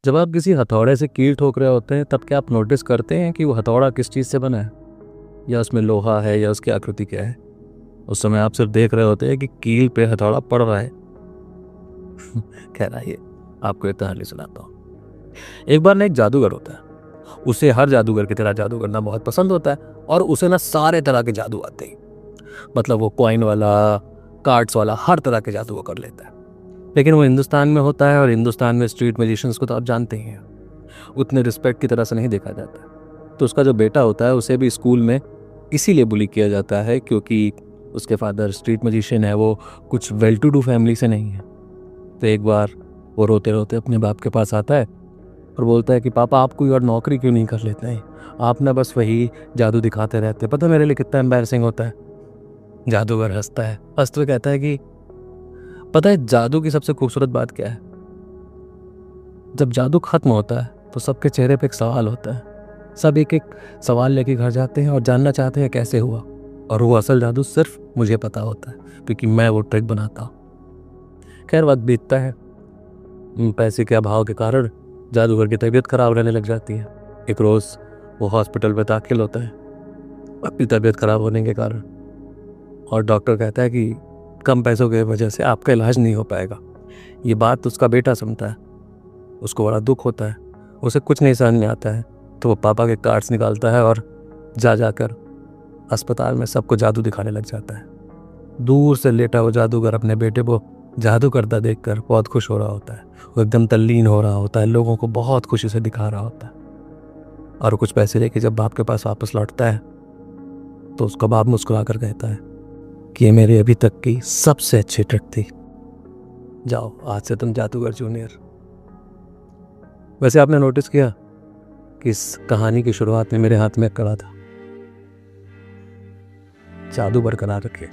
जब आप किसी हथौड़े से कील ठोक रहे होते हैं तब क्या आप नोटिस करते हैं कि वो हथौड़ा किस चीज़ से बना है, या उसमें लोहा है, या उसकी आकृति क्या है? उस समय आप सिर्फ देख रहे होते हैं कि कील पे हथौड़ा पड़ रहा है। खैर आइए आपको एक कहानी सुनाता हूँ। एक बार ना एक जादूगर होता है, उसे हर जादूगर की तरह जादू करना बहुत पसंद होता है और उसे ना सारे तरह के जादू आते हैं। मतलब वो कॉइन वाला, कार्ड्स वाला, हर तरह के जादू वो कर लेता है। लेकिन वो हिंदुस्तान में होता है और हिंदुस्तान में स्ट्रीट मैजिशियंस को तो आप जानते ही हैं, उतने रिस्पेक्ट की तरह से नहीं देखा जाता। तो उसका जो बेटा होता है उसे भी स्कूल में इसीलिए बुली किया जाता है क्योंकि उसके फादर स्ट्रीट मैजिशियन है, वो कुछ वेल टू डू फैमिली से नहीं है। तो एक बार वो रोते रोते अपने बाप के पास आता है और बोलता है कि पापा आप कोई और नौकरी क्यों नहीं कर लेते हैं, आप ना बस वही जादू दिखाते रहते हैं, पता मेरे लिए कितना एम्बैरसिंग होता है। जादूगर हंसता है, हंसते हुए कहता है कि पता है जादू की सबसे खूबसूरत बात क्या है? जब जादू खत्म होता है तो सबके चेहरे पे एक सवाल होता है। सब एक एक सवाल लेके घर जाते हैं और जानना चाहते हैं कैसे हुआ। और वो असल जादू सिर्फ मुझे पता होता है क्योंकि मैं वो ट्रिक बनाता हूँ। खैर वक्त बीतता है, पैसे के अभाव के कारण जादूगर की तबीयत खराब रहने लग जाती है। एक रोज़ वो हॉस्पिटल में दाखिल होता है अपनी तबीयत खराब होने के कारण, और डॉक्टर कहता है कि कम पैसों की वजह से आपका इलाज नहीं हो पाएगा। ये बात उसका बेटा सुनता है, उसको बड़ा दुख होता है, उसे कुछ नहीं समझ में आता है। तो वो पापा के कार्ड्स निकालता है और जाकर अस्पताल में सबको जादू दिखाने लग जाता है। दूर से लेटा वो जादूगर अपने बेटे को जादू करता देखकर बहुत खुश हो रहा होता है। वो एकदम तल्लीन हो रहा होता है, लोगों को बहुत खुशी से दिखा रहा होता है। और कुछ पैसे लेके जब बाप के पास वापस लौटता है तो उसका बाप मुस्कुरा कर कहता है कि ये मेरी अभी तक की सबसे अच्छी ट्रिक थी, जाओ आज से तुम जादूगर जूनियर। वैसे आपने नोटिस किया कि इस कहानी की शुरुआत में मेरे हाथ में कड़ा था। जादू बरकरार रखे।